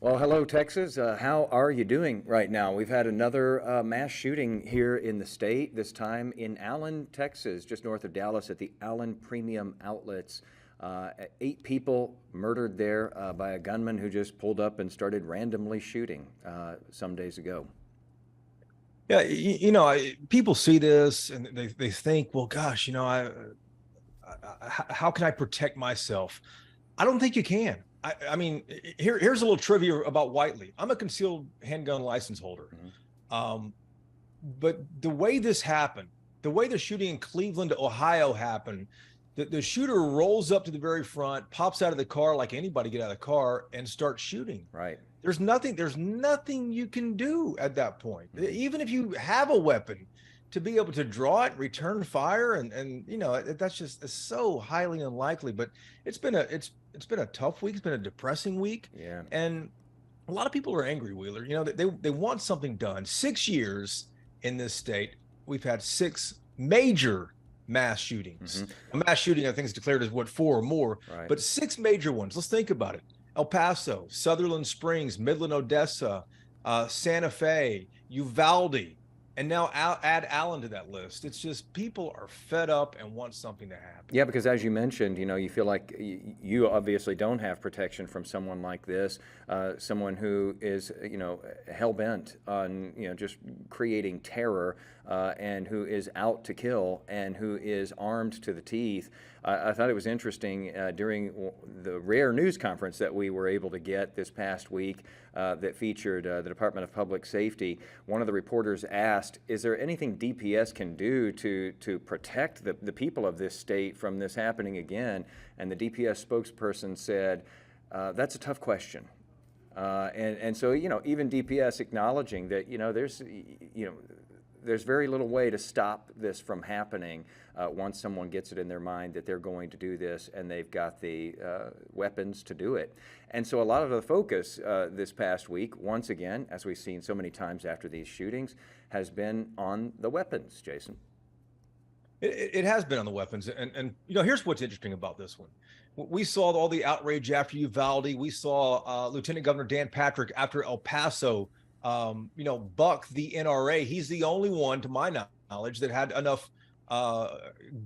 Well, hello, Texas. How are you doing right now? We've had another mass shooting here in the state, this time in Allen, Texas, just north of Dallas at the Allen Premium Outlets. 8 people murdered there by a gunman who just pulled up and started randomly shooting some days ago. Yeah, people see this and they think, well, gosh, how can I protect myself? I don't think you can. I mean, here's a little trivia about Whiteley. I'm a concealed handgun license holder. Um, but the way this happened, the way the shooting in Cleveland, Ohio happened, the shooter rolls up to the very front, pops out of the car like anybody get out of the car, and starts shooting. Right. There's nothing you can do at that point. Even if you have a weapon, to be able to draw it, return fire, and that's just so highly unlikely. But it's been a tough week. It's been a depressing week. Yeah. And a lot of people are angry, Wheeler. They want something done. 6 years in this state, we've had 6 major mass shootings. A mass shooting, I think, is declared as 4 or more, Right. but 6 major ones. Let's think about it. El Paso, Sutherland Springs, Midland, Odessa, Santa Fe, Uvalde, and now add Allen to that list. It's just people are fed up and want something to happen. Yeah, because as you mentioned, you feel like you obviously don't have protection from someone like this, someone who is, hell-bent on, just creating terror, and who is out to kill and who is armed to the teeth. I thought it was interesting during the rare news conference that we were able to get this past week that featured the Department of Public Safety. One of the reporters asked, is there anything DPS can do to protect the people of this state from this happening again? And the DPS spokesperson said, that's a tough question. And so, even DPS acknowledging that, there's very little way to stop this from happening once someone gets it in their mind that they're going to do this and they've got the weapons to do it. And so a lot of the focus this past week, once again, as we've seen so many times after these shootings, has been on the weapons, Jason. It has been on the weapons. And here's what's interesting about this one. We saw all the outrage after Uvalde. We saw Lieutenant Governor Dan Patrick after El Paso buck the NRA. He's the only one, to my knowledge, that had enough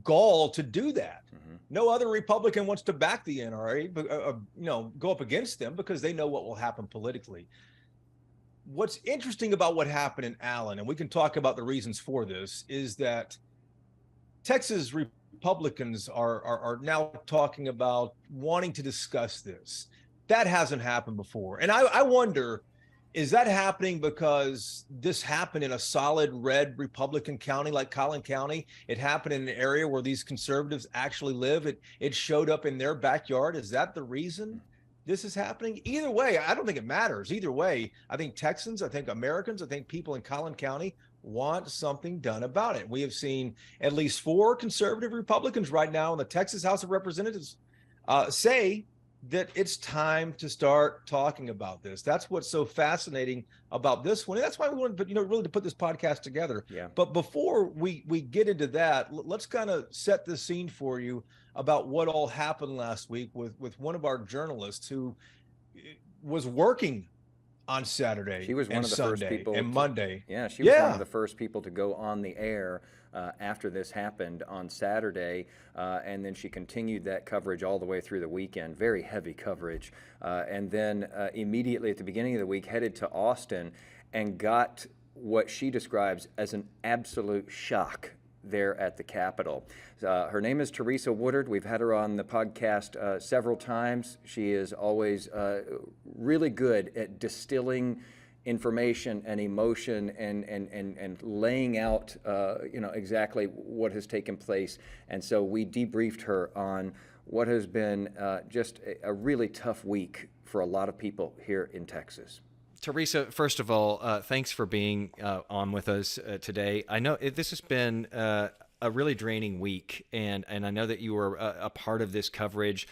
gall to do that. No other Republican wants to back the NRA, but go up against them because they know what will happen politically. What's interesting about what happened in Allen, and we can talk about the reasons for this, is that Texas Republicans are now talking about wanting to discuss this. That hasn't happened before. And I wonder, is that happening because this happened in a solid red Republican county like Collin County? It happened in an area where these conservatives actually live. It showed up in their backyard. Is that the reason this is happening? Either way, I don't think it matters. Either way, I think Texans, I think Americans, I think people in Collin County want something done about it. We have seen at least 4 conservative Republicans right now in the Texas House of Representatives say that it's time to start talking about this. That's what's so fascinating about this one. And that's why we wanted, really to put this podcast together. Yeah. But before we get into that, let's kind of set the scene for you about what all happened last week with one of our journalists who was working on Saturday. She was one of the Sunday first people and Monday. Yeah, she was one of the first people to go on the air after this happened on Saturday, and then she continued that coverage all the way through the weekend, very heavy coverage, and then immediately at the beginning of the week headed to Austin and got what she describes as an absolute shock there at the Capitol. Her name is Teresa Woodard. We've had her on the podcast several times. She is always really good at distilling information and emotion and laying out exactly what has taken place. And so we debriefed her on what has been just a really tough week for a lot of people here in Texas. Teresa, first of all, thanks for being on with us today. I know this has been a really draining week, and I know that you were a part of this coverage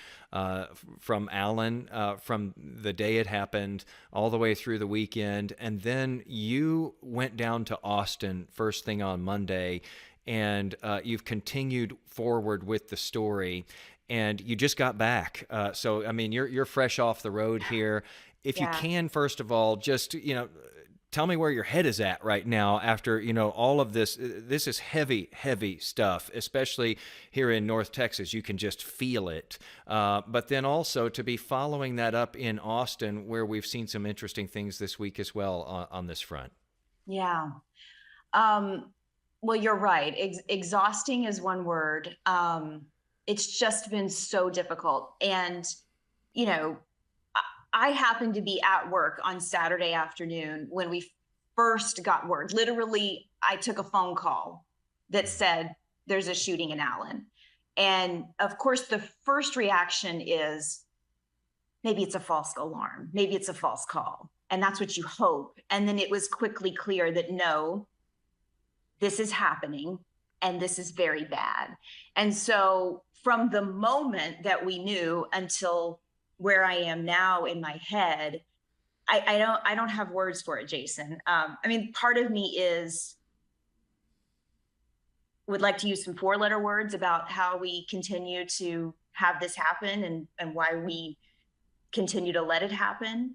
from Allen, from the day it happened all the way through the weekend, and then you went down to Austin first thing on Monday, and you've continued forward with the story, and you just got back. So, I mean, you're fresh off the road here. if you Yeah. can, first of all, just, tell me where your head is at right now after, all of this. This is heavy, heavy stuff, especially here in North Texas. You can just feel it. But then also to be following that up in Austin, where we've seen some interesting things this week as well on this front. Yeah. Well, you're right. Exhausting is one word. It's just been so difficult. And, I happened to be at work on Saturday afternoon when we first got word. Literally, I took a phone call that said there's a shooting in Allen. And of course, the first reaction is maybe it's a false alarm. Maybe it's a false call. And that's what you hope. And then it was quickly clear that no, this is happening and this is very bad. And so from the moment that we knew until where I am now in my head, I don't have words for it, Jason. Part of me would like to use some 4-letter words about how we continue to have this happen and why we continue to let it happen,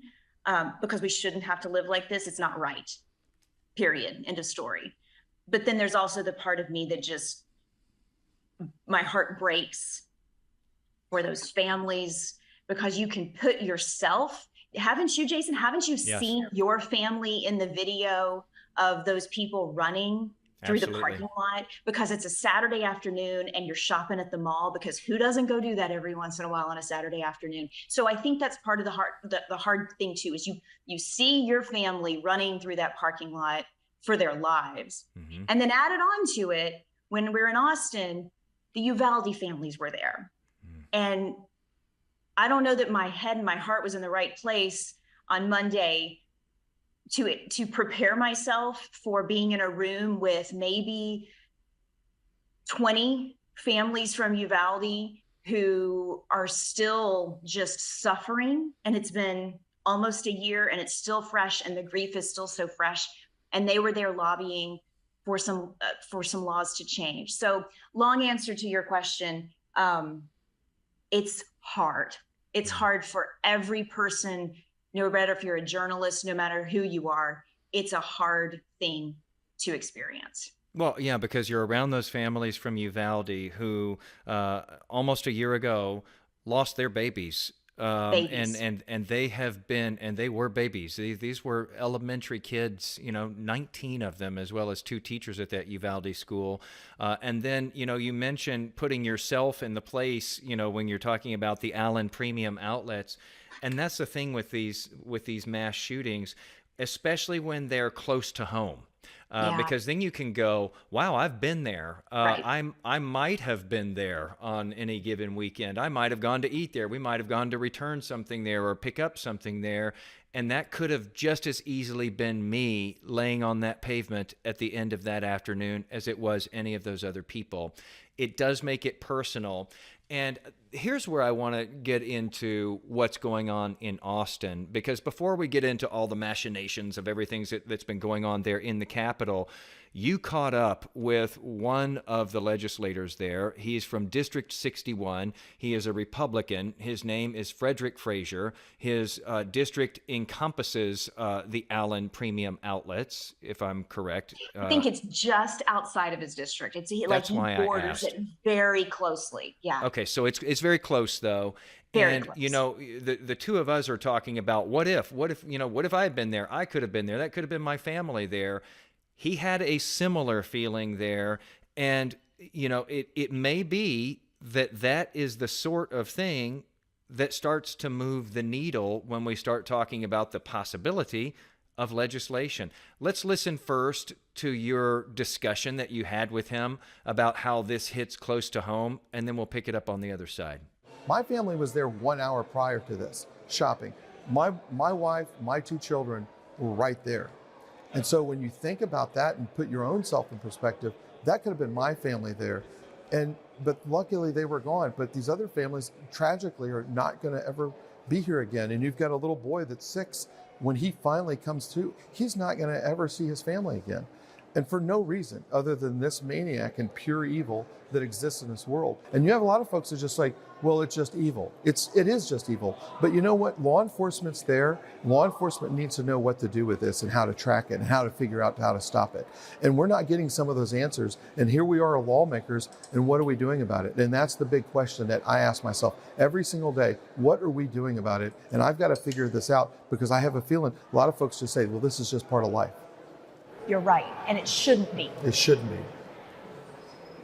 because we shouldn't have to live like this. It's not right, period, end of story. But then there's also the part of me that just, my heart breaks for those families, because you can put yourself, haven't you, Jason? Haven't you Yes. seen your family in the video of those people running through Absolutely. the parking lot? Because it's a Saturday afternoon and you're shopping at the mall, because who doesn't go do that every once in a while on a Saturday afternoon? So I think that's part of the hard thing too, is you see your family running through that parking lot for their lives. Mm-hmm. And then added on to it, when we were in Austin, the Uvalde families were there. And I don't know that my head and my heart was in the right place on Monday to prepare myself for being in a room with maybe 20 families from Uvalde who are still just suffering. And it's been almost a year and it's still fresh and the grief is still so fresh. And they were there lobbying for some laws to change. So long answer to your question. It's hard. It's hard for every person, no matter if you're a journalist, no matter who you are. It's a hard thing to experience. Well, yeah, because you're around those families from Uvalde who almost a year ago lost their babies. Babies. And they have been, and they were babies. These were elementary kids, 19 of them, as well as 2 teachers at that Uvalde school. And then, you mentioned putting yourself in the place, when you're talking about the Allen premium outlets. And that's the thing with these mass shootings, especially when they're close to home. Because then you can go, wow, I've been there. Right. I might have been there on any given weekend. I might have gone to eat there. We might have gone to return something there or pick up something there. And that could have just as easily been me laying on that pavement at the end of that afternoon as it was any of those other people. It does make it personal. And here's where I want to get into what's going on in Austin, because before we get into all the machinations of everything that's been going on there in the Capitol, you caught up with one of the legislators there. He's from District 61. He is a Republican. His name is Frederick Frazier. His district encompasses the Allen premium outlets, if I'm correct. I think it's just outside of his district. He borders it very closely. Yeah. Okay, so it's very close though. Very close. The two of us are talking about what if I had been there? I could have been there. That could have been my family there. He had a similar feeling there, and it may be that is the sort of thing that starts to move the needle when we start talking about the possibility of legislation. Let's listen first to your discussion that you had with him about how this hits close to home, and then we'll pick it up on the other side. My family was there 1 hour prior to this, shopping. My wife, my 2 children were right there. And so when you think about that and put your own self in perspective, that could have been my family there. But luckily they were gone. But these other families tragically are not going to ever be here again. And you've got a little boy that's 6. When he finally comes to, he's not going to ever see his family again. and for no reason other than this maniac and pure evil that exists in this world. And you have a lot of folks that are just like, well, it's just evil. It is just evil. But you know what? Law enforcement's there. Law enforcement needs to know what to do with this and how to track it and how to figure out how to stop it. And we're not getting some of those answers. And here we are, lawmakers, and what are we doing about it? And that's the big question that I ask myself every single day. What are we doing about it? And I've got to figure this out, because I have a feeling a lot of folks just say, well, this is just part of life. You're right, and it shouldn't be. It shouldn't be.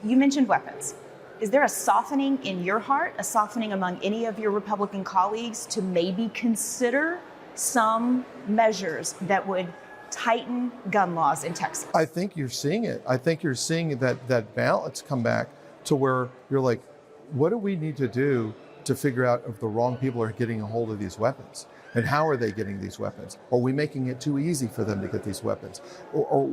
You mentioned weapons. Is there a softening in your heart, a softening among any of your Republican colleagues to maybe consider some measures that would tighten gun laws in Texas? I think you're seeing it. I think you're seeing that balance come back to where you're like, what do we need to do to figure out if the wrong people are getting a hold of these weapons? And how are they getting these weapons? Are we making it too easy for them to get these weapons? Or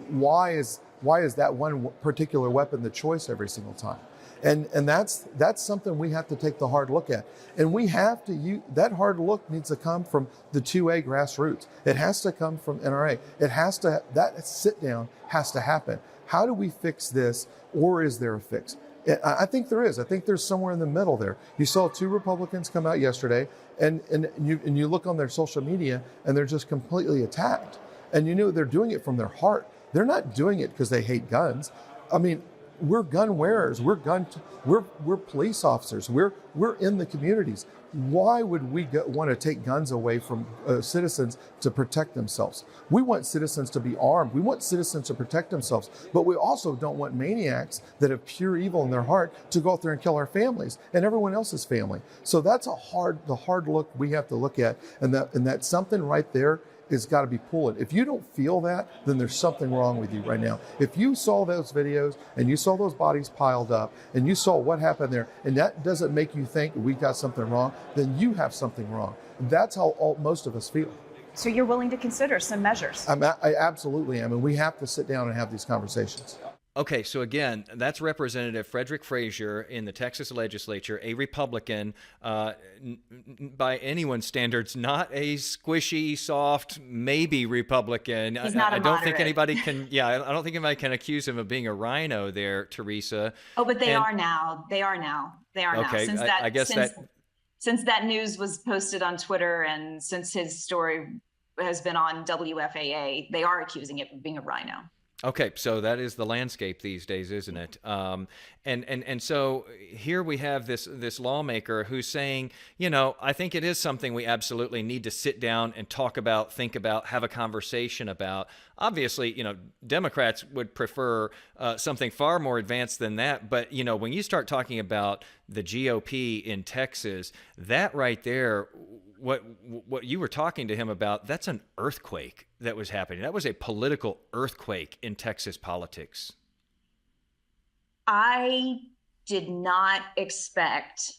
why is that one particular weapon the choice every single time? And that's something we have to take the hard look at. And we have to use that hard look needs to come from the 2A grassroots. It has to come from NRA. That sit down has to happen. How do we fix this, or is there a fix? I think there is. I think there's somewhere in the middle there. You saw 2 Republicans come out yesterday, and you look on their social media, and they're just completely attacked. And you know they're doing it from their heart. They're not doing it because they hate guns. I mean, we're gun wearers. We're police officers. We're in the communities. Why would we want to take guns away from citizens to protect themselves? We want citizens to be armed. We want citizens to protect themselves. But we also don't want maniacs that have pure evil in their heart to go out there and kill our families and everyone else's family. So that's the hard look we have to look at, and that's something right there has got to be pulling. If you don't feel that, then there's something wrong with you right now. If you saw those videos and you saw those bodies piled up and you saw what happened there, and that doesn't make you think we got something wrong, then you have something wrong. That's how most of us feel. So you're willing to consider some measures? I absolutely am, and we have to sit down and have these conversations. Okay, so again, that's Representative Frederick Frazier in the Texas legislature, a Republican, by anyone's standards, not a squishy, soft, maybe Republican. He's not a I don't moderate. think anybody can, I don't think anybody can accuse him of being a rhino there, Teresa. Oh, but they are now. They are now. Okay, now. Since that news was posted on Twitter, and since his story has been on WFAA, they are accusing it of being a rhino. Okay, so that is the landscape these days, isn't it? And so here we have this lawmaker who's saying, I think it is something we absolutely need to sit down and talk about, think about, have a conversation about. Obviously, Democrats would prefer something far more advanced than that. But, when you start talking about the GOP in Texas, that right there, what you were talking to him about, that's an earthquake that was happening. That was a political earthquake in Texas politics. I did not expect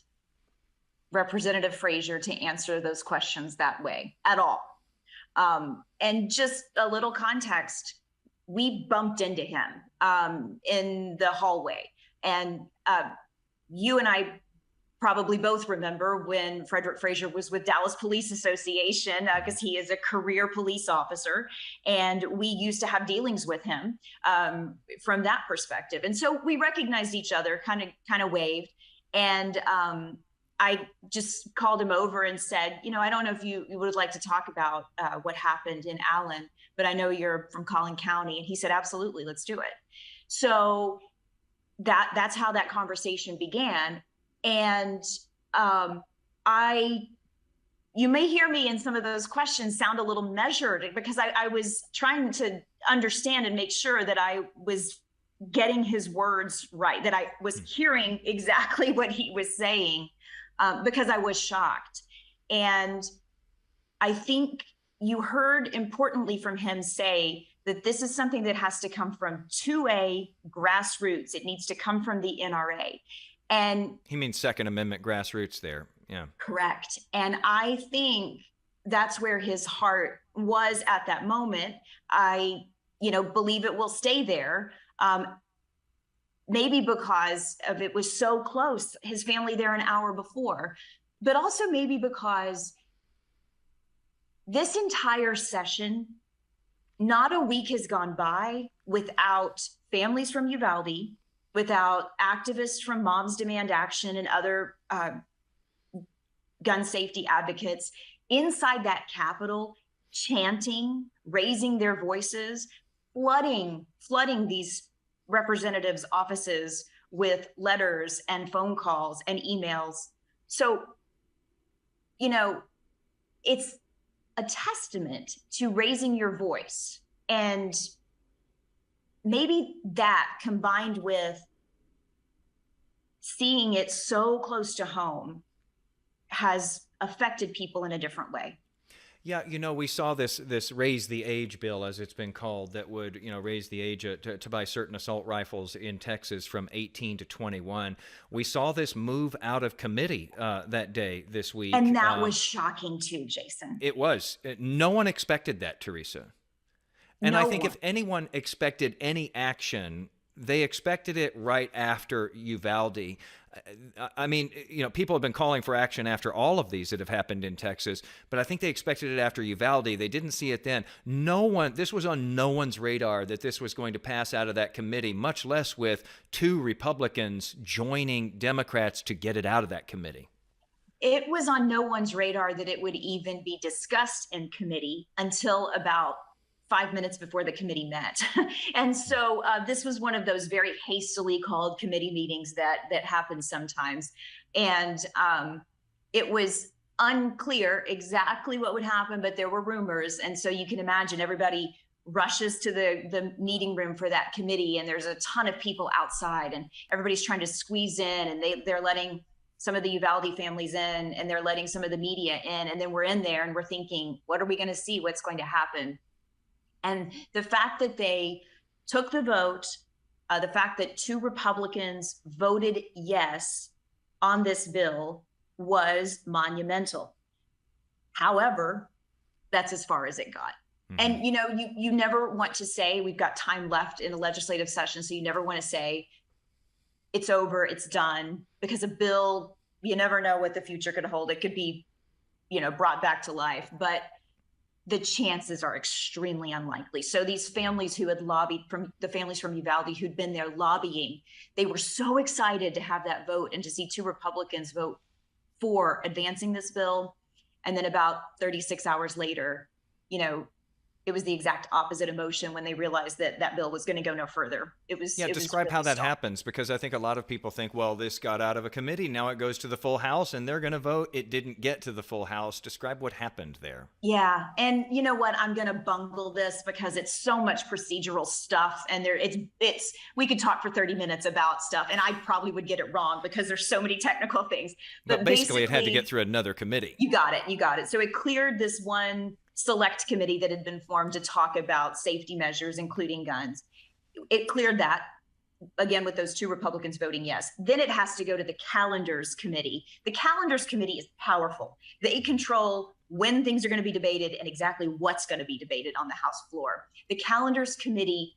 Representative Frazier to answer those questions that way at all. And just a little context, we bumped into him in the hallway. And you and I probably both remember when Frederick Frazier was with Dallas Police Association, because he is a career police officer, and we used to have dealings with him from that perspective. And so we recognized each other, kind of waved, and I just called him over and said, I don't know if you would like to talk about what happened in Allen, but I know you're from Collin County. And he said, absolutely, let's do it. So that's how that conversation began. And you may hear me in some of those questions sound a little measured, because I was trying to understand and make sure that I was getting his words right, that I was hearing exactly what he was saying, because I was shocked. And I think you heard importantly from him say that this is something that has to come from 2A grassroots. It needs to come from the NRA. And he means Second Amendment grassroots there. Yeah. Correct. And I think that's where his heart was at that moment. I, believe it will stay there. Maybe because of it was so close, his family there an hour before, but also maybe because this entire session, not a week has gone by without families from Uvalde, without activists from Moms Demand Action and other gun safety advocates inside that Capitol, chanting, raising their voices, flooding these representatives' offices with letters and phone calls and emails. So, you know, it's a testament to raising your voice. And maybe that, combined with seeing it so close to home, has affected people in a different way. Yeah, you know, we saw this raise the age bill, as it's been called, that would, you know, raise the age to buy certain assault rifles in Texas from 18 to 21. We saw this move out of committee that day this week. And that was shocking too, Jason. It was. No one expected that, Teresa. And I think if anyone expected any action, they expected it right after Uvalde. I mean, you know, people have been calling for action after all of these that have happened in Texas, but I think they expected it after Uvalde. They didn't see it then. This was on no one's radar that this was going to pass out of that committee, much less with 2 Republicans joining Democrats to get it out of that committee. It was on no one's radar that it would even be discussed in committee until about 5 minutes before the committee met. And so this was one of those very hastily called committee meetings that happen sometimes. And it was unclear exactly what would happen, but there were rumors. And so you can imagine everybody rushes to the meeting room for that committee, and there's a ton of people outside, and everybody's trying to squeeze in, and they're letting some of the Uvalde families in, and they're letting some of the media in. And then we're in there and we're thinking, what are we going to see? What's going to happen? And the fact that they took the vote, the fact that 2 Republicans voted yes on this bill was monumental. However, that's as far as it got. Mm-hmm. And, you know, you never want to say, we've got time left in a legislative session, so you never want to say it's over, it's done, because a bill, you never know what the future could hold. It could be, you know, brought back to life. But the chances are extremely unlikely. So these families who had lobbied, from the families from Uvalde who'd been there lobbying, they were so excited to have that vote and to see 2 Republicans vote for advancing this bill. And then about 36 hours later, you know, it was the exact opposite emotion when they realized that that bill was going to go no further. Describe how that happens, because I think a lot of people think, well, this got out of a committee, now it goes to the full House and they're going to vote. It didn't get to the full House. Describe what happened there. Yeah. And you know what? I'm going to bungle this because it's so much procedural stuff, and we could talk for 30 minutes about stuff, and I probably would get it wrong because there's so many technical things. But basically it had to get through another committee. You got it. So it cleared this one select committee that had been formed to talk about safety measures, including guns. It cleared that, again, with those 2 Republicans voting yes. Then it has to go to the Calendars Committee. The Calendars Committee is powerful. They control when things are going to be debated and exactly what's going to be debated on the House floor. The Calendars Committee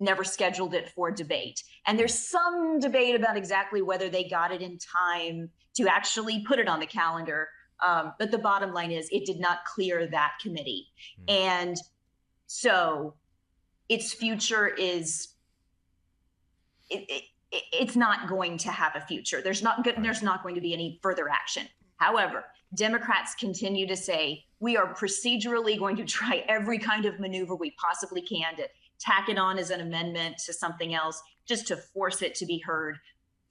never scheduled it for debate. And there's some debate about exactly whether they got it in time to actually put it on the calendar. But the bottom line is it did not clear that committee. And so its future is, it's not going to have a future. There's not going to be any further action. However, Democrats continue to say, we are procedurally going to try every kind of maneuver we possibly can to tack it on as an amendment to something else, just to force it to be heard.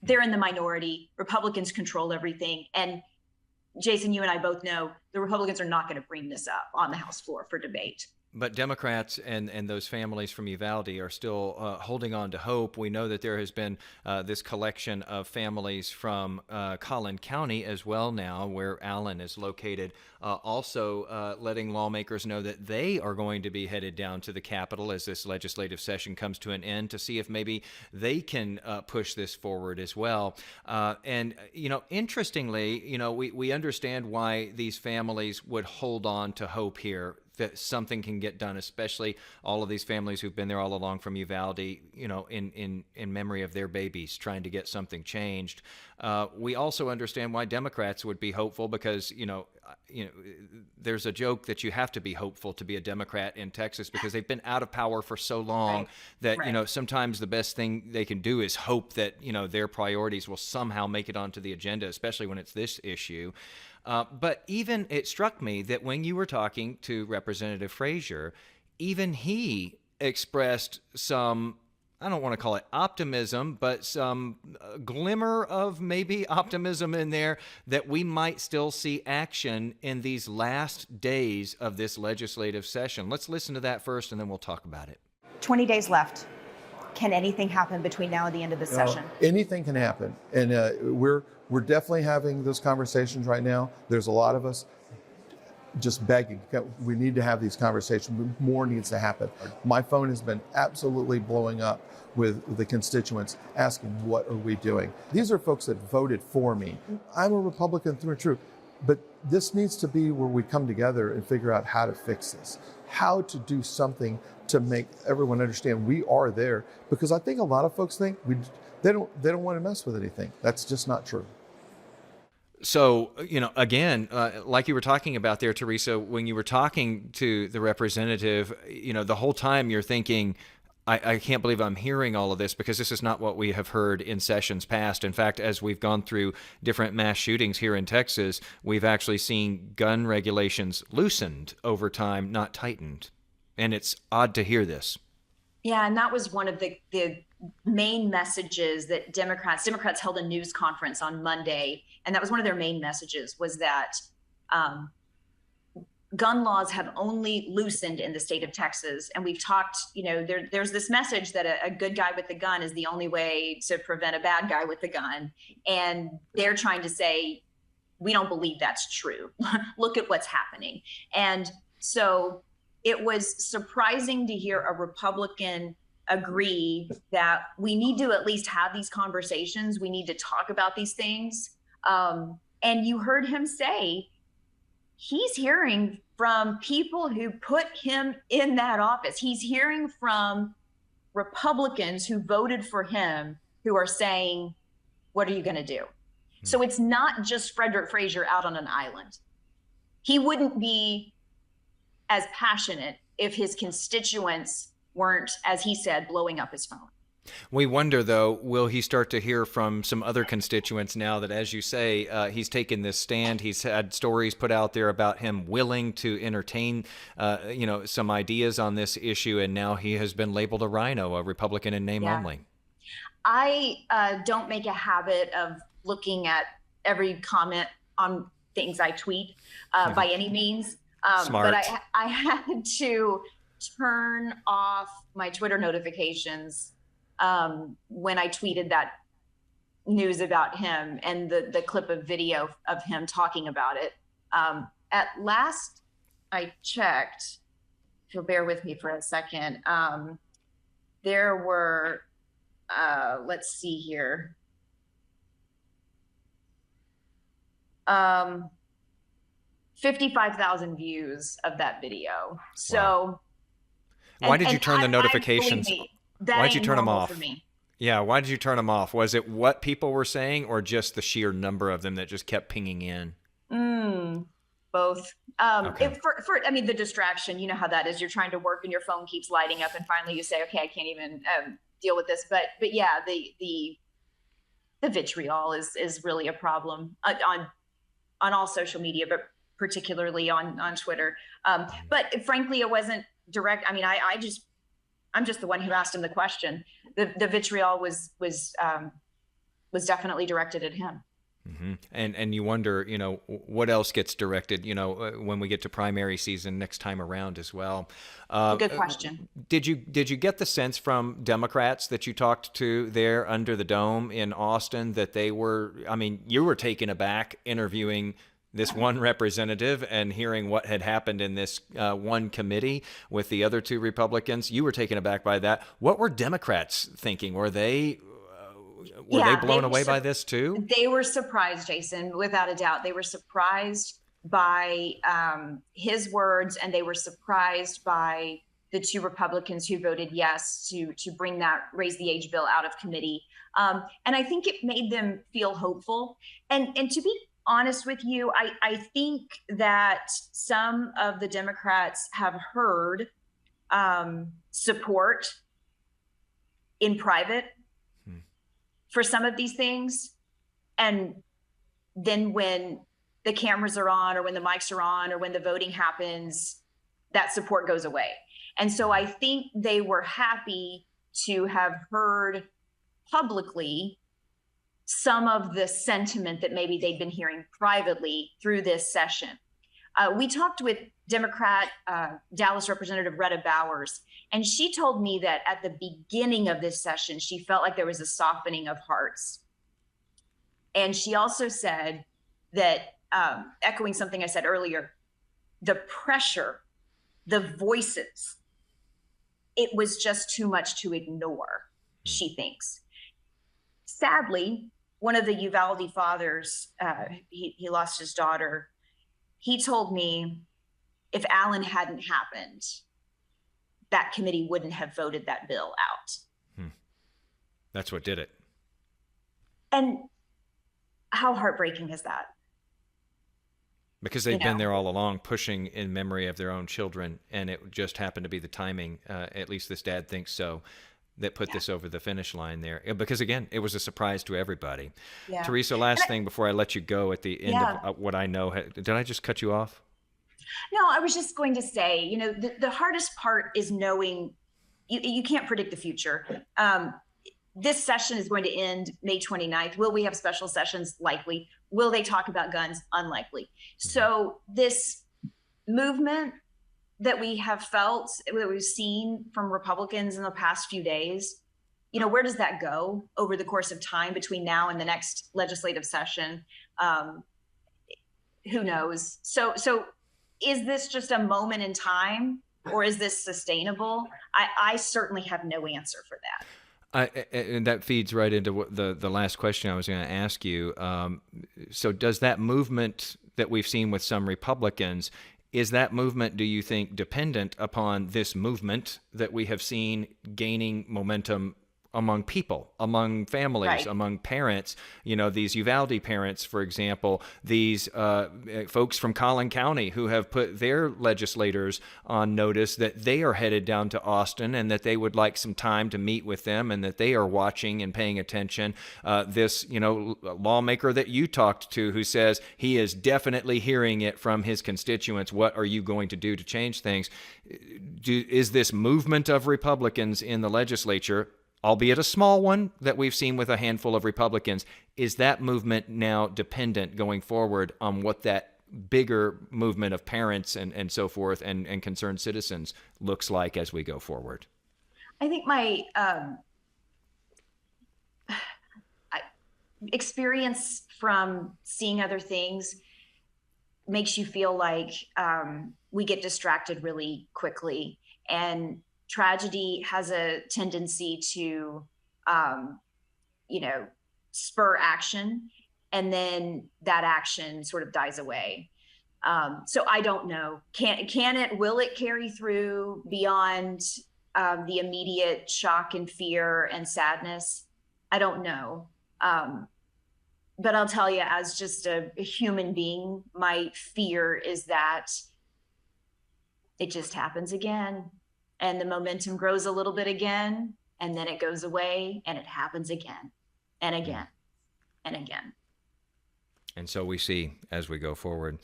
They're in the minority. Republicans control everything. And Jason, you and I both know the Republicans are not going to bring this up on the House floor for debate. But Democrats and those families from Uvalde are still holding on to hope. We know that there has been this collection of families from Collin County as well now, where Allen is located, also letting lawmakers know that they are going to be headed down to the Capitol as this legislative session comes to an end to see if maybe they can push this forward as well. And, you know, interestingly, you know, we understand why these families would hold on to hope here. that something can get done, especially all of these families who've been there all along from Uvalde, in memory of their babies, trying to get something changed. We also understand why Democrats would be hopeful because, there's a joke that you have to be hopeful to be a Democrat in Texas because they've been out of power for so long that, sometimes the best thing they can do is hope that, their priorities will somehow make it onto the agenda, especially when it's this issue. But even it struck me that when you were talking to Representative Frazier, even he expressed some, I don't want to call it optimism, but some glimmer of maybe optimism in there that we might still see action in these last days of this legislative session. Let's listen to that first, and then we'll talk about it. 20 days left. Can anything happen between now and the end of the session? Anything can happen. And we're definitely having those conversations right now. There's a lot of us just begging. We need to have these conversations. More needs to happen. My phone has been absolutely blowing up with the constituents asking, what are we doing? These are folks that voted for me. I'm a Republican through and through, but this needs to be where we come together and figure out how to fix this, how to do something to make everyone understand we are there. Because I think a lot of folks think they don't want to mess with anything. That's just not true. So, again, like you were talking about there, Teresa, when you were talking to the representative, the whole time you're thinking, I can't believe I'm hearing all of this because this is not what we have heard in sessions past. In fact, as we've gone through different mass shootings here in Texas, we've actually seen gun regulations loosened over time, not tightened. And it's odd to hear this. Yeah, and that was one of the main messages that Democrats held a news conference on Monday, and that was one of their main messages was that gun laws have only loosened in the state of Texas. And we've talked, there's this message that a good guy with the gun is the only way to prevent a bad guy with the gun. And they're trying to say, we don't believe that's true. Look at what's happening. And so it was surprising to hear a Republican agree that we need to at least have these conversations. We need to talk about these things. And you heard him say he's hearing from people who put him in that office. He's hearing from Republicans who voted for him who are saying, what are you going to do? So it's not just Frederick Frazier out on an island. He wouldn't be as passionate if his constituents weren't, as he said, blowing up his phone. We wonder, though, will he start to hear from some other constituents now that, as you say, he's taken this stand? He's had stories put out there about him willing to entertain, some ideas on this issue, and now he has been labeled a rhino, a Republican in name only. I don't make a habit of looking at every comment on things I tweet by any means. Smart. But I had to turn off my Twitter notifications when I tweeted that news about him and the clip of video of him talking about it. At last I checked, if you'll bear with me for a second, there were, let's see here, 55,000 views of that video. So, wow. Why did you turn the notifications? Why did you turn them off? Yeah, why did you turn them off? Was it what people were saying, or just the sheer number of them that just kept pinging in? Both. Okay. The distraction. You know how that is. You're trying to work, and your phone keeps lighting up, and finally you say, "Okay, I can't even deal with this." But yeah, the vitriol is really a problem on all social media, but particularly on Twitter. But frankly, it wasn't direct. I mean, I'm just the one who asked him the question. The vitriol was definitely directed at him. Mm-hmm. And you wonder, what else gets directed, when we get to primary season next time around as well. Good question. Did you get the sense from Democrats that you talked to there under the dome in Austin that they were, you were taken aback interviewing this one representative and hearing what had happened in this one committee with the other two Republicans? You were taken aback by that. What were Democrats thinking? Were they blown away by this too? They were surprised, Jason, without a doubt. They were surprised by his words, and they were surprised by the 2 Republicans who voted yes to bring that raise the age bill out of committee. And I think it made them feel hopeful. And to be honest with you, I think that some of the Democrats have heard support in private for some of these things. And then when the cameras are on, or when the mics are on, or when the voting happens, that support goes away. And so I think they were happy to have heard publicly some of the sentiment that maybe they'd been hearing privately through this session. We talked with Democrat Dallas Representative Retta Bowers, and she told me that at the beginning of this session, she felt like there was a softening of hearts. And she also said that, echoing something I said earlier, the pressure, the voices, it was just too much to ignore, she thinks. Sadly, one of the Uvalde fathers, he lost his daughter. He told me if Allen hadn't happened, that committee wouldn't have voted that bill out. That's what did it. And how heartbreaking is that? Because they've been there all along, pushing in memory of their own children, and it just happened to be the timing, at least this dad thinks so, that put this over the finish line there. Because again, it was a surprise to everybody. Yeah. Teresa, last thing before I let you go at the end of what I know. Did I just cut you off? No, I was just going to say, the hardest part is knowing you can't predict the future. This session is going to end May 29th. Will we have special sessions? Likely. Will they talk about guns? Unlikely. So this movement that we have felt, that we've seen from Republicans in the past few days, where does that go over the course of time between now and the next legislative session? Who knows? So is this just a moment in time, or is this sustainable? I certainly have no answer for that. And that feeds right into the last question I was going to ask you. So does that movement that we've seen with some Republicans, is that movement, do you think, dependent upon this movement that we have seen gaining momentum among people, among families, right, among parents? These Uvalde parents, for example, these folks from Collin County who have put their legislators on notice that they are headed down to Austin and that they would like some time to meet with them and that they are watching and paying attention. This, lawmaker that you talked to who says he is definitely hearing it from his constituents. What are you going to do to change things? Is this movement of Republicans in the legislature, albeit a small one that we've seen with a handful of Republicans, is that movement now dependent going forward on what that bigger movement of parents and so forth and concerned citizens looks like as we go forward? I think my experience from seeing other things makes you feel like we get distracted really quickly, and tragedy has a tendency to, spur action, and then that action sort of dies away. So I don't know. Will it carry through beyond the immediate shock and fear and sadness? I don't know. But I'll tell you, as just a human being, my fear is that it just happens again. And the momentum grows a little bit again, and then it goes away, and it happens again and again and again. And so we see as we go forward.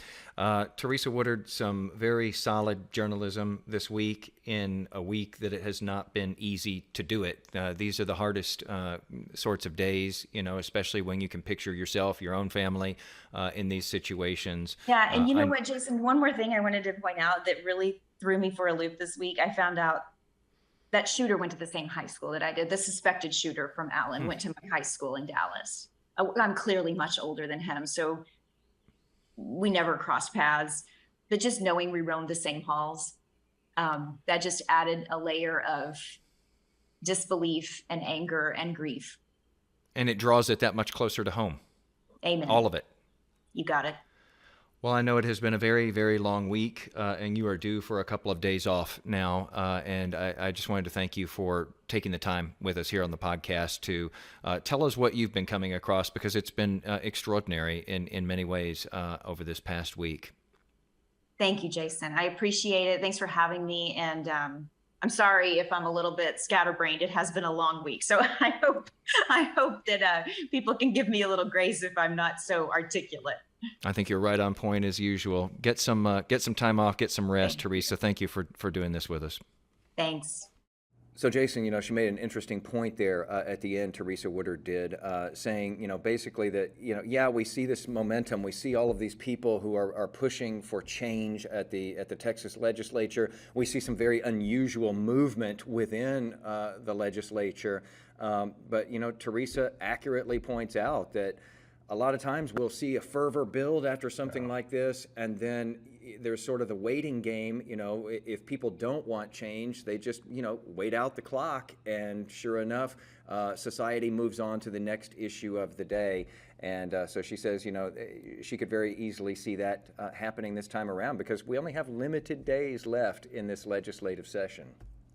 Teresa Woodard, some very solid journalism this week in a week that it has not been easy to do it. These are the hardest sorts of days, especially when you can picture yourself, your own family in these situations. Yeah, and you know what, Jason, one more thing I wanted to point out that really threw me for a loop this week. I found out that shooter went to the same high school that I did. The suspected shooter from Allen went to my high school in Dallas. I'm clearly much older than him, so we never crossed paths. But just knowing we roamed the same halls, that just added a layer of disbelief and anger and grief. And it draws it that much closer to home. Amen. All of it. You got it. Well, I know it has been a very, very long week, and you are due for a couple of days off now. And I just wanted to thank you for taking the time with us here on the podcast to tell us what you've been coming across, because it's been extraordinary in many ways over this past week. Thank you, Jason. I appreciate it. Thanks for having me. And I'm sorry if I'm a little bit scatterbrained. It has been a long week. So I hope that people can give me a little grace if I'm not so articulate. I think you're right on point as usual. Get some time off, get some rest, Teresa. Thank you for doing this with us. Thanks. So, Jason, she made an interesting point there at the end, Teresa Woodard did, saying, basically that, yeah, we see this momentum. We see all of these people who are pushing for change at the Texas legislature. We see some very unusual movement within the legislature. But, Teresa accurately points out that a lot of times we'll see a fervor build after something like this, and then there's sort of the waiting game. If people don't want change, they just, wait out the clock, and sure enough, society moves on to the next issue of the day. And so she says, she could very easily see that happening this time around, because we only have limited days left in this legislative session.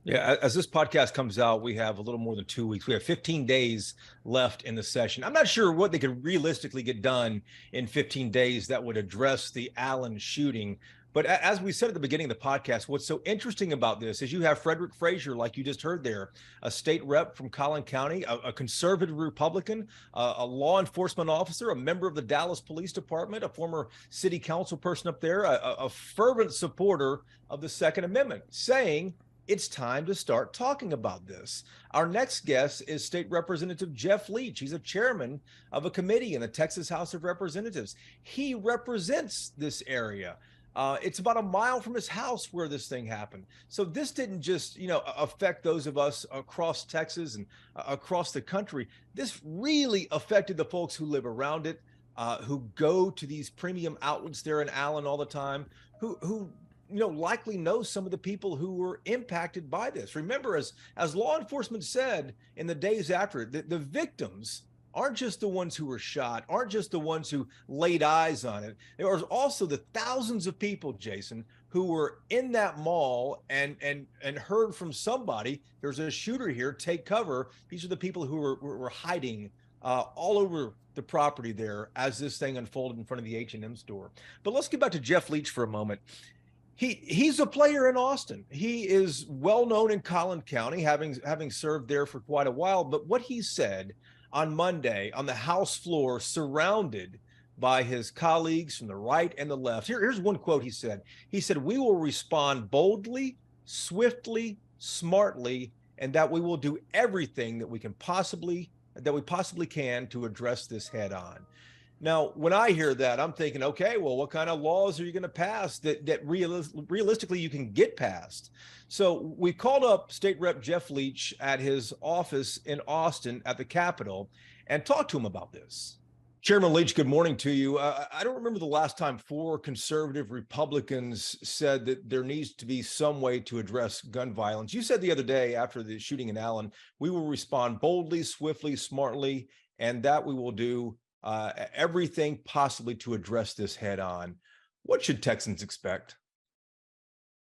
Yeah, as this podcast comes out, we have a little more than 2 weeks. We have 15 days left in the session. I'm not sure what they could realistically get done in 15 days that would address the Allen shooting. But as we said at the beginning of the podcast, what's so interesting about this is you have Frederick Frazier, like you just heard there, a state rep from Collin County, a conservative Republican, a law enforcement officer, a member of the Dallas Police Department, a former city council person up there, a fervent supporter of the Second Amendment, saying it's time to start talking about this. Our next guest is State Representative Jeff Leach. He's a chairman of a committee in the Texas House of Representatives. He represents this area. It's about a mile from his house where this thing happened. So this didn't just, affect those of us across Texas and across the country. This really affected the folks who live around it, who go to these premium outlets there in Allen all the time, who likely know some of the people who were impacted by this. Remember, as law enforcement said in the days after it, the victims aren't just the ones who were shot, aren't just the ones who laid eyes on it. There was also the thousands of people, Jason, who were in that mall and heard from somebody, there's a shooter here, take cover. These are the people who were hiding all over the property there as this thing unfolded in front of the H&M store. But let's get back to Jeff Leach for a moment. He's a player in Austin. He is well known in Collin County, having served there for quite a while. But what he said on Monday on the House floor, surrounded by his colleagues from the right and the left. Here's one quote he said. He said, "We will respond boldly, swiftly, smartly, and that we will do everything that we possibly can to address this head on." Now, when I hear that, I'm thinking, okay, well, what kind of laws are you going to pass that realistically you can get passed? So we called up State Rep Jeff Leach at his office in Austin at the Capitol and talked to him about this. Chairman Leach, good morning to you. I don't remember the last time 4 conservative Republicans said that there needs to be some way to address gun violence. You said the other day after the shooting in Allen, we will respond boldly, swiftly, smartly, and that we will do everything possibly to address this head on. What should Texans expect?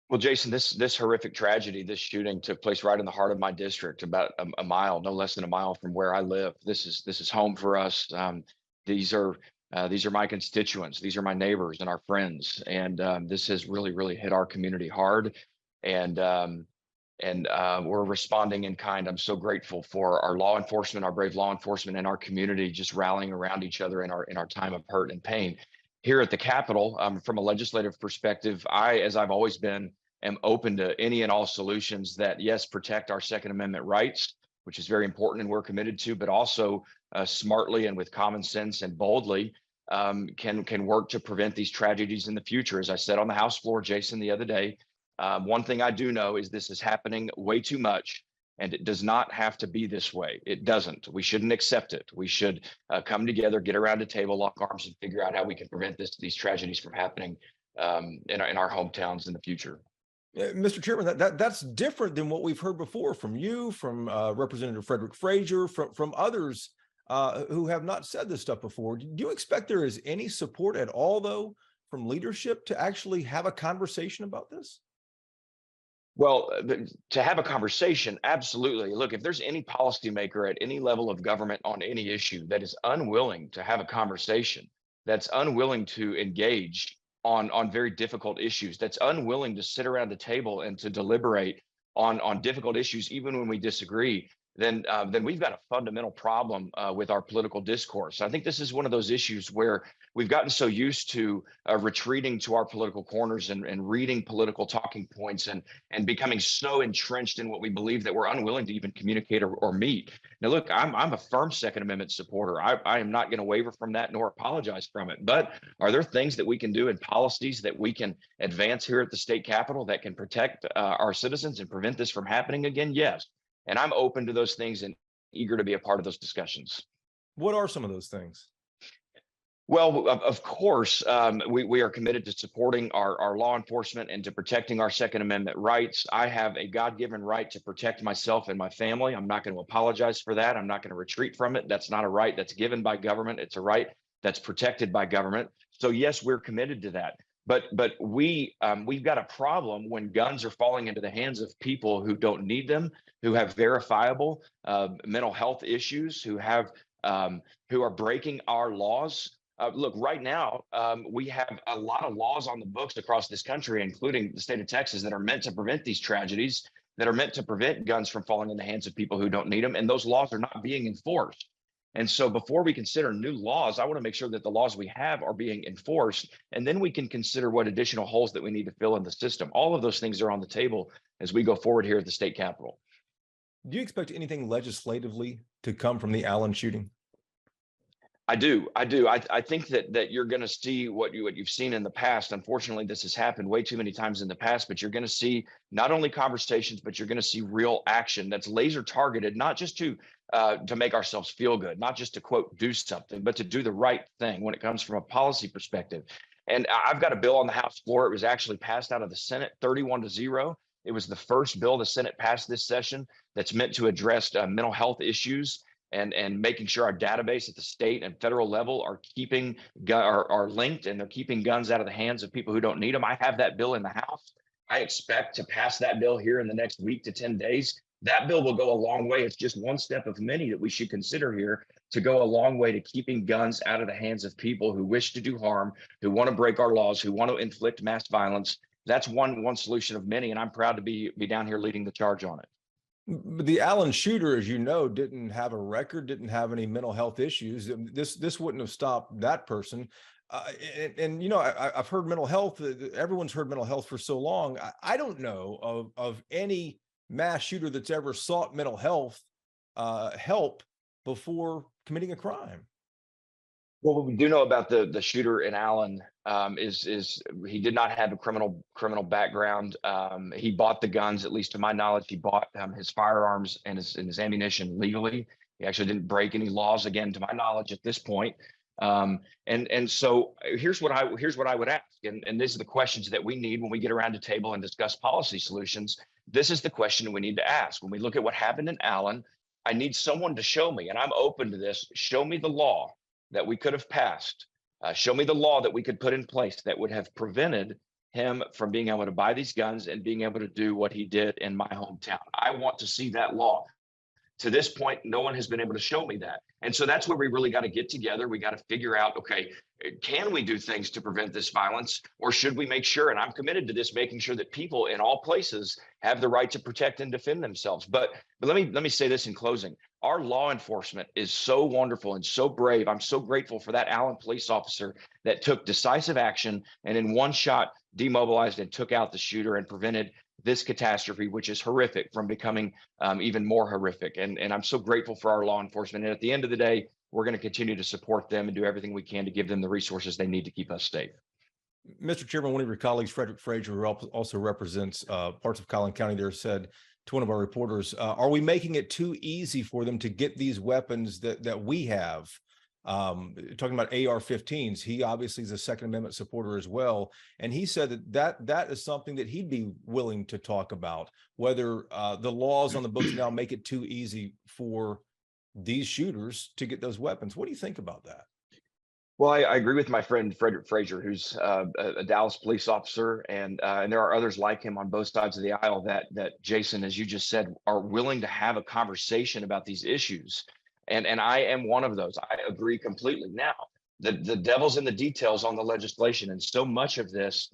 Well, Jason, this horrific tragedy, this shooting took place right in the heart of my district, about a mile, no less than a mile from where I live. This is home for us. These are my constituents. These are my neighbors and our friends. And this has really hit our community hard. And we're responding in kind. I'm so grateful for our law enforcement, our brave law enforcement, and our community just rallying around each other in our time of hurt and pain. Here at the Capitol, from a legislative perspective, as I've always been, am open to any and all solutions that, yes, protect our Second Amendment rights, which is very important and we're committed to, but also smartly and with common sense and boldly can work to prevent these tragedies in the future. As I said on the House floor, Jason, the other day, one thing I do know is this is happening way too much, and it does not have to be this way. It doesn't. We shouldn't accept it. We should come together, get around a table, lock arms, and figure out how we can prevent these tragedies from happening in our hometowns in the future. Mr. Chairman, that's different than what we've heard before from you, from Representative Frederick Frazier, from others who have not said this stuff before. Do you expect there is any support at all, though, from leadership to actually have a conversation about this? Well, to have a conversation, absolutely. Look, if there's any policymaker at any level of government on any issue that is unwilling to have a conversation, that's unwilling to engage on very difficult issues, that's unwilling to sit around the table and to deliberate on difficult issues, even when we disagree, then we've got a fundamental problem with our political discourse. I think this is one of those issues where we've gotten so used to retreating to our political corners and reading political talking points and becoming so entrenched in what we believe that we're unwilling to even communicate or meet. Now, look, I'm a firm Second Amendment supporter. I am not going to waver from that nor apologize from it. But are there things that we can do and policies that we can advance here at the state capitol that can protect our citizens and prevent this from happening again? Yes. And I'm open to those things and eager to be a part of those discussions. What are some of those things? Well, of course, we are committed to supporting our law enforcement and to protecting our Second Amendment rights. I have a God-given right to protect myself and my family. I'm not going to apologize for that. I'm not going to retreat from it. That's not a right that's given by government. It's a right that's protected by government. So yes, we're committed to that. But we've got a problem when guns are falling into the hands of people who don't need them, who have verifiable mental health issues, who are breaking our laws. Look, right now, we have a lot of laws on the books across this country, including the state of Texas, that are meant to prevent these tragedies, that are meant to prevent guns from falling in the hands of people who don't need them. And those laws are not being enforced. And so before we consider new laws, I want to make sure that the laws we have are being enforced. And then we can consider what additional holes that we need to fill in the system. All of those things are on the table as we go forward here at the state capitol. Do you expect anything legislatively to come from the Allen shooting? I do. I think that you're going to see what you've seen in the past. Unfortunately, this has happened way too many times in the past, but you're going to see not only conversations, but you're going to see real action that's laser targeted, not just to make ourselves feel good, not just to quote, do something, but to do the right thing when it comes from a policy perspective. And I've got a bill on the House floor. It was actually passed out of the Senate 31-0. It was the first bill the Senate passed this session that's meant to address mental health issues and making sure our database at the state and federal level are linked and they're keeping guns out of the hands of people who don't need them. I have that bill in the House. I expect to pass that bill here in the next week to 10 days. That bill will go a long way. It's just one step of many that we should consider here to go a long way to keeping guns out of the hands of people who wish to do harm, who want to break our laws, who want to inflict mass violence. That's one solution of many, and I'm proud to be down here leading the charge on it. The Allen shooter, as you know, didn't have a record, didn't have any mental health issues. This wouldn't have stopped that person. And you know, I've heard mental health. Everyone's heard mental health for so long. I don't know of any mass shooter that's ever sought mental health help before committing a crime. Well, what we do know about the shooter in Allen is he did not have a criminal background. He bought the guns, at least to my knowledge. He bought his firearms and his ammunition legally. He actually didn't break any laws, again, to my knowledge, at this point. And so here's what I would ask, and these are the questions that we need when we get around the table and discuss policy solutions. This is the question we need to ask when we look at what happened in Allen. I need someone to show me, and I'm open to this. Show me the law that we could have passed. Show me the law that we could put in place that would have prevented him from being able to buy these guns and being able to do what he did in my hometown. I want to see that law. To this point, no one has been able to show me that. And so that's where we really got to get together. We got to figure out, okay, can we do things to prevent this violence, or should we make sure, and I'm committed to this, making sure that people in all places have the right to protect and defend themselves. But let me say this in closing. Our law enforcement is so wonderful and so brave. I'm so grateful for that Allen police officer that took decisive action and in one shot demobilized and took out the shooter and prevented this catastrophe, which is horrific, from becoming even more horrific. And I'm so grateful for our law enforcement. And at the end of the day, we're going to continue to support them and do everything we can to give them the resources they need to keep us safe. Mr. Chairman, one of your colleagues, Frederick Frazier, who also represents parts of Collin County there, said to one of our reporters, are we making it too easy for them to get these weapons that we have? Talking about AR-15s, he obviously is a Second Amendment supporter as well. And he said that is something that he'd be willing to talk about, whether the laws on the books now make it too easy for these shooters to get those weapons. What do you think about that? Well, I agree with my friend Frederick Frazier, who's a Dallas police officer, and there are others like him on both sides of the aisle that Jason, as you just said, are willing to have a conversation about these issues, and I am one of those. I agree completely. Now, the devil's in the details on the legislation, and so much of this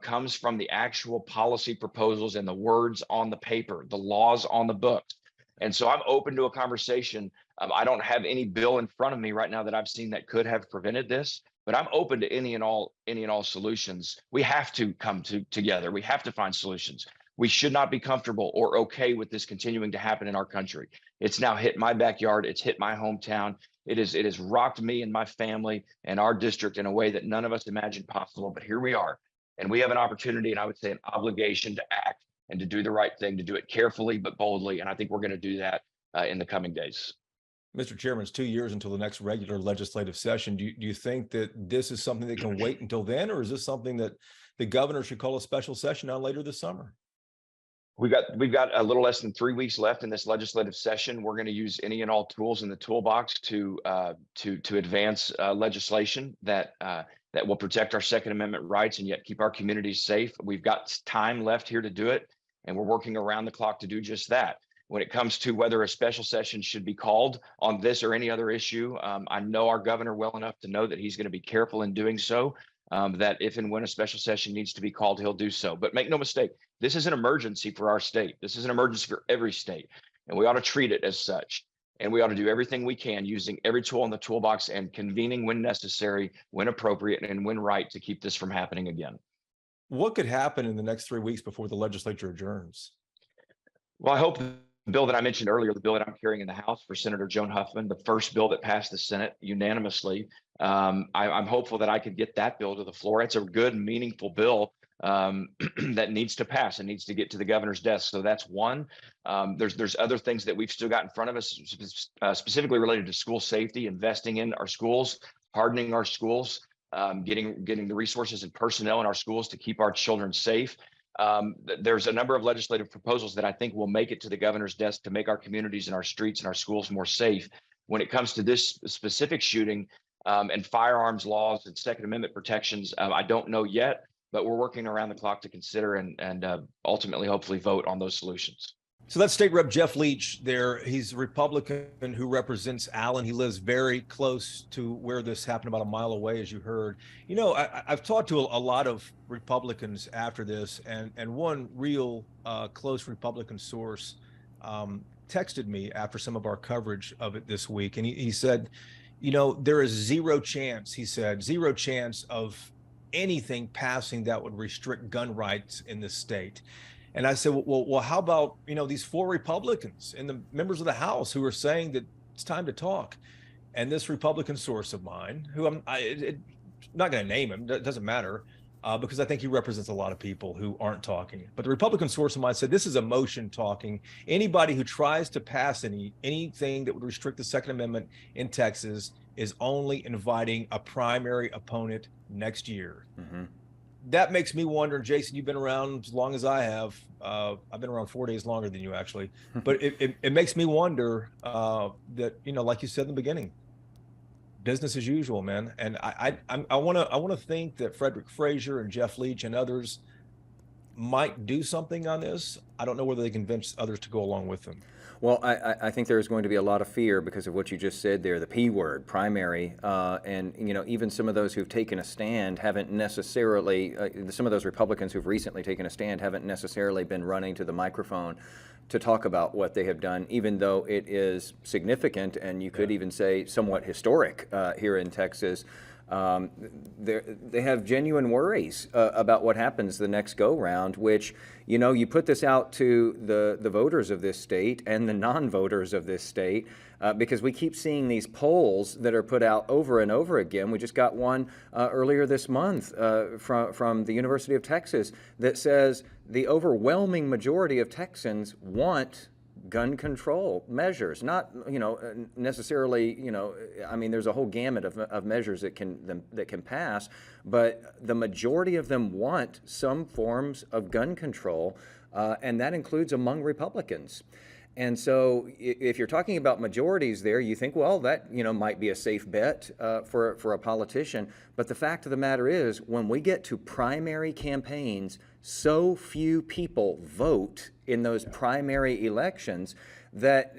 comes from the actual policy proposals and the words on the paper, the laws on the books. And so I'm open to a conversation. I don't have any bill in front of me right now that I've seen that could have prevented this, but I'm open to any and all solutions. We have to come together. We have to find solutions. We should not be comfortable or okay with this continuing to happen in our country. It's now hit my backyard. It's hit my hometown. It has rocked me and my family and our district in a way that none of us imagined possible. But here we are, and we have an opportunity, and I would say an obligation to act and to do the right thing, to do it carefully but boldly. And I think we're going to do that in the coming days. Mr. Chairman, it's 2 years until the next regular legislative session. Do you think that this is something that can wait until then, or is this something that the governor should call a special session on later this summer? We've got a little less than 3 weeks left in this legislative session. We're going to use any and all tools in the toolbox to advance legislation that will protect our Second Amendment rights and yet keep our communities safe. We've got time left here to do it, and we're working around the clock to do just that. When it comes to whether a special session should be called on this or any other issue, I know our governor well enough to know that he's going to be careful in doing so, that if and when a special session needs to be called, he'll do so. But make no mistake, this is an emergency for our state. This is an emergency for every state, and we ought to treat it as such. And we ought to do everything we can using every tool in the toolbox and convening when necessary, when appropriate, and when right to keep this from happening again. What could happen in the next 3 weeks before the legislature adjourns? Well, I hope the bill that I mentioned earlier, the bill that I'm carrying in the House for Senator Joan Huffman, the first bill that passed the Senate unanimously, I'm hopeful that I could get that bill to the floor. It's a good, meaningful bill that needs to pass and needs to get to the governor's desk. So that's one. There's other things that we've still got in front of us, specifically related to school safety, investing in our schools, hardening our schools, getting the resources and personnel in our schools to keep our children safe. There's a number of legislative proposals that I think will make it to the governor's desk to make our communities and our streets and our schools more safe. When it comes to this specific shooting and firearms laws and Second Amendment protections, I don't know yet, but we're working around the clock to consider and ultimately, hopefully, vote on those solutions. So that's State Rep Jeff Leach there. He's a Republican who represents Allen. He lives very close to where this happened, about a mile away, as you heard. You know, I've talked to a lot of Republicans after this, and one real close Republican source texted me after some of our coverage of it this week. And he said, you know, there is zero chance, he said, zero chance of anything passing that would restrict gun rights in this state. And I said, well, how about, you know, these 4 Republicans and the members of the House who are saying that it's time to talk? And this Republican source of mine, who I'm not going to name him, it doesn't matter, because I think he represents a lot of people who aren't talking. But the Republican source of mine said, this is emotion talking. Anybody who tries to pass anything that would restrict the Second Amendment in Texas is only inviting a primary opponent next year. Mm-hmm. That makes me wonder, Jason, you've been around as long as I have. I've been around 4 days longer than you, actually. But it makes me wonder that, you know, like you said in the beginning, business as usual, man. And I want to think that Frederick Frazier and Jeff Leach and others might do something on this. I don't know whether they convince others to go along with them. Well, I think there's going to be a lot of fear because of what you just said there, the P word, primary, and you know, even some of those who've taken a stand haven't necessarily, some of those Republicans who've recently taken a stand haven't necessarily been running to the microphone to talk about what they have done, even though it is significant and you could even say somewhat historic here in Texas. They have genuine worries about what happens the next go-round, which, you know, you put this out to the voters of this state and the non-voters of this state, because we keep seeing these polls that are put out over and over again. We just got one earlier this month from the University of Texas that says the overwhelming majority of Texans want gun control measures, not, you know, necessarily, you know, I mean, there's a whole gamut of measures that can pass, but the majority of them want some forms of gun control, and that includes among Republicans. And so if you're talking about majorities there, you think, well, that, might be a safe bet for a politician. But the fact of the matter is, when we get to primary campaigns, so few people vote in those primary elections that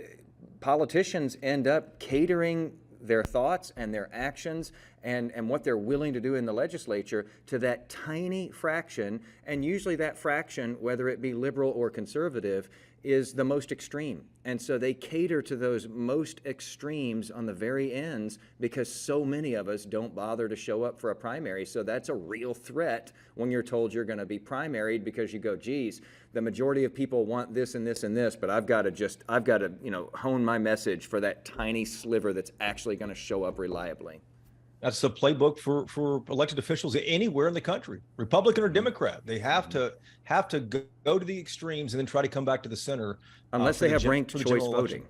politicians end up catering their thoughts and their actions and what they're willing to do in the legislature to that tiny fraction. And usually that fraction, whether it be liberal or conservative, is the most extreme. And so they cater to those most extremes on the very ends because so many of us don't bother to show up for a primary. So that's a real threat when you're told you're going to be primaried, because you go, geez, the majority of people want this and this and this, but I've got to hone my message for that tiny sliver that's actually going to show up reliably. That's the playbook for elected officials anywhere in the country, Republican or Democrat. They have to go to the extremes and then try to come back to the center. Unless they have ranked choice voting.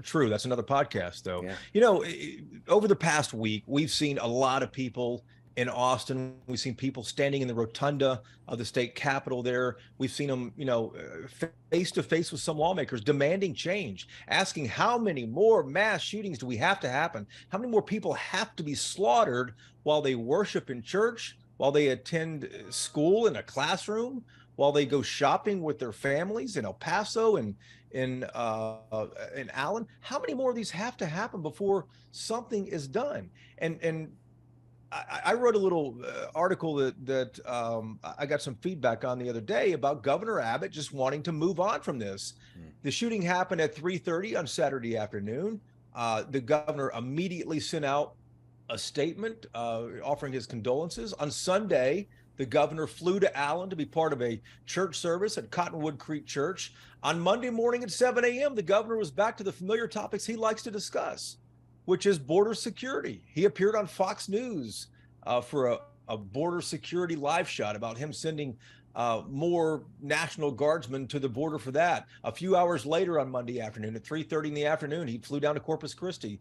True. That's another podcast, though. Yeah. Over the past week, we've seen a lot of people in Austin. We've seen people standing in the rotunda of the state capitol there. We've seen them, face to face with some lawmakers demanding change, asking how many more mass shootings do we have to happen? How many more people have to be slaughtered while they worship in church, while they attend school in a classroom, while they go shopping with their families in El Paso and in Allen? How many more of these have to happen before something is done? And I wrote a little article that I got some feedback on the other day about Governor Abbott just wanting to move on from this. The shooting happened at 3:30 on Saturday afternoon. The governor immediately sent out a statement offering his condolences. On Sunday, the governor flew to Allen to be part of a church service at Cottonwood Creek Church. On Monday morning at 7 a.m., the governor was back to the familiar topics he likes to discuss, which is border security. He appeared on Fox News for a border security live shot about him sending more National Guardsmen to the border for that. A few hours later on Monday afternoon at 3:30 in the afternoon, he flew down to Corpus Christi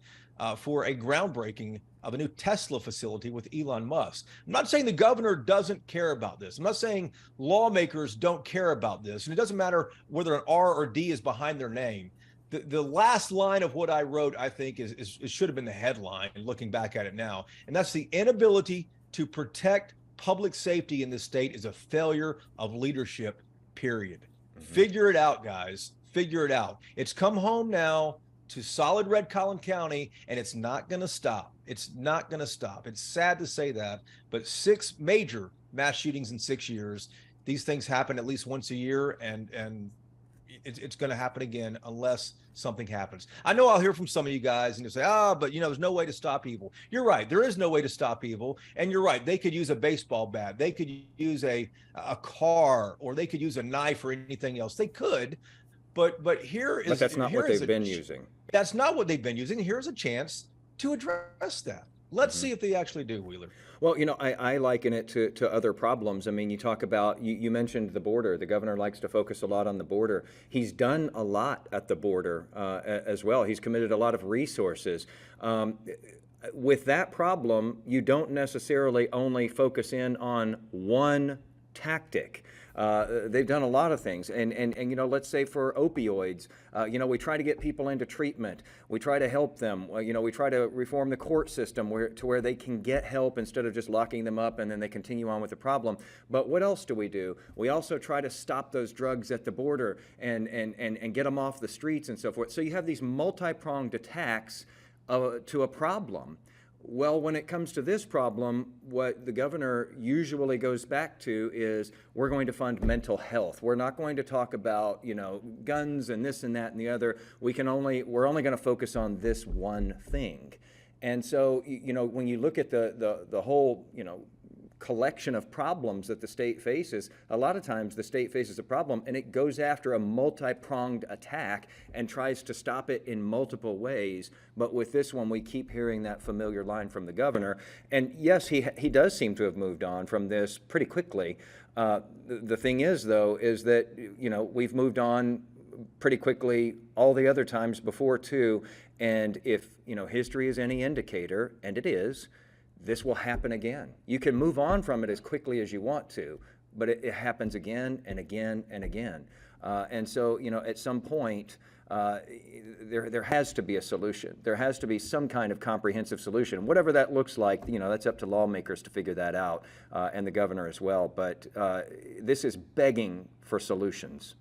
for a groundbreaking of a new Tesla facility with Elon Musk. I'm not saying the governor doesn't care about this. I'm not saying lawmakers don't care about this. And it doesn't matter whether an R or D is behind their name. The last line of what I wrote, I think, is should have been the headline, looking back at it now. And that's the inability to protect public safety in this state is a failure of leadership, period. Figure it out, guys. Figure it out. It's come home now to solid red Collin County, and it's not going to stop. It's not going to stop. It's sad to say that, but 6 major mass shootings in 6 years. These things happen at least once a year, and it's going to happen again unless something happens. I know I'll hear from some of you guys and you'll say, but there's no way to stop evil. You're right. There is no way to stop evil. And you're right. They could use a baseball bat. They could use a car, or they could use a knife or anything else. They could. But that's not what they've been using. That's not what they've been using. Here's a chance to address that. Let's see if they actually do, Wheeler. Well, I liken it to other problems. I mean, you talk about, you mentioned the border. The governor likes to focus a lot on the border. He's done a lot at the border as well. He's committed a lot of resources. With that problem, you don't necessarily only focus in on one tactic. They've done a lot of things, and let's say for opioids, we try to get people into treatment. We try to help them. We try to reform the court system where they can get help instead of just locking them up and then they continue on with the problem. But what else do? We also try to stop those drugs at the border and get them off the streets and so forth. So you have these multi-pronged attacks to a problem. Well, when it comes to this problem, what the governor usually goes back to is we're going to fund mental health. We're not going to talk about, guns and this and that and the other. We're only going to focus on this one thing. And so, when you look at the whole, collection of problems that the state faces, a lot of times the state faces a problem and it goes after a multi-pronged attack and tries to stop it in multiple ways. But with this one, we keep hearing that familiar line from the governor. And yes, he does seem to have moved on from this pretty quickly. The thing is, though, is that, we've moved on pretty quickly all the other times before, too. And if, history is any indicator, and it is, this will happen again. You can move on from it as quickly as you want to, but it happens again and again and again. And so, at some point, there has to be a solution. There has to be some kind of comprehensive solution. Whatever that looks like, that's up to lawmakers to figure that out, and the governor as well. But this is begging for solutions.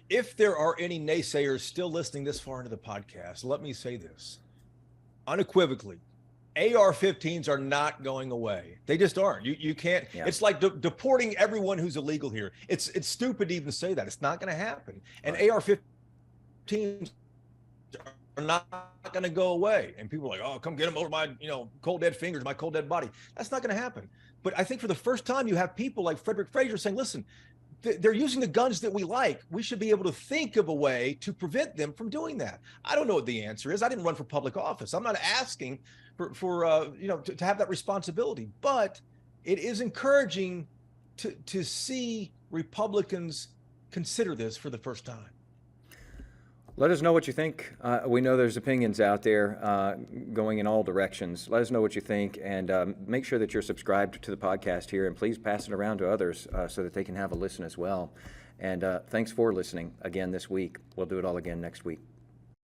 If there are any naysayers still listening this far into the podcast, let me say this unequivocally. AR-15s are not going away. They just aren't. You can't. Yeah. It's like deporting everyone who's illegal here. It's stupid to even say that. It's not going to happen. And right. AR-15s are not going to go away. And people are like, oh, come get them over my, cold dead fingers, my cold dead body. That's not going to happen. But I think for the first time, you have people like Frederick Frazier saying, listen, they're using the guns that we like. We should be able to think of a way to prevent them from doing that. I don't know what the answer is. I didn't run for public office. I'm not asking to have that responsibility, but it is encouraging to see Republicans consider this for the first time. Let us know what you think. We know there's opinions out there going in all directions. Let us know what you think, and make sure that you're subscribed to the podcast here, and please pass it around to others so that they can have a listen as well. And thanks for listening again this week. We'll do it all again next week.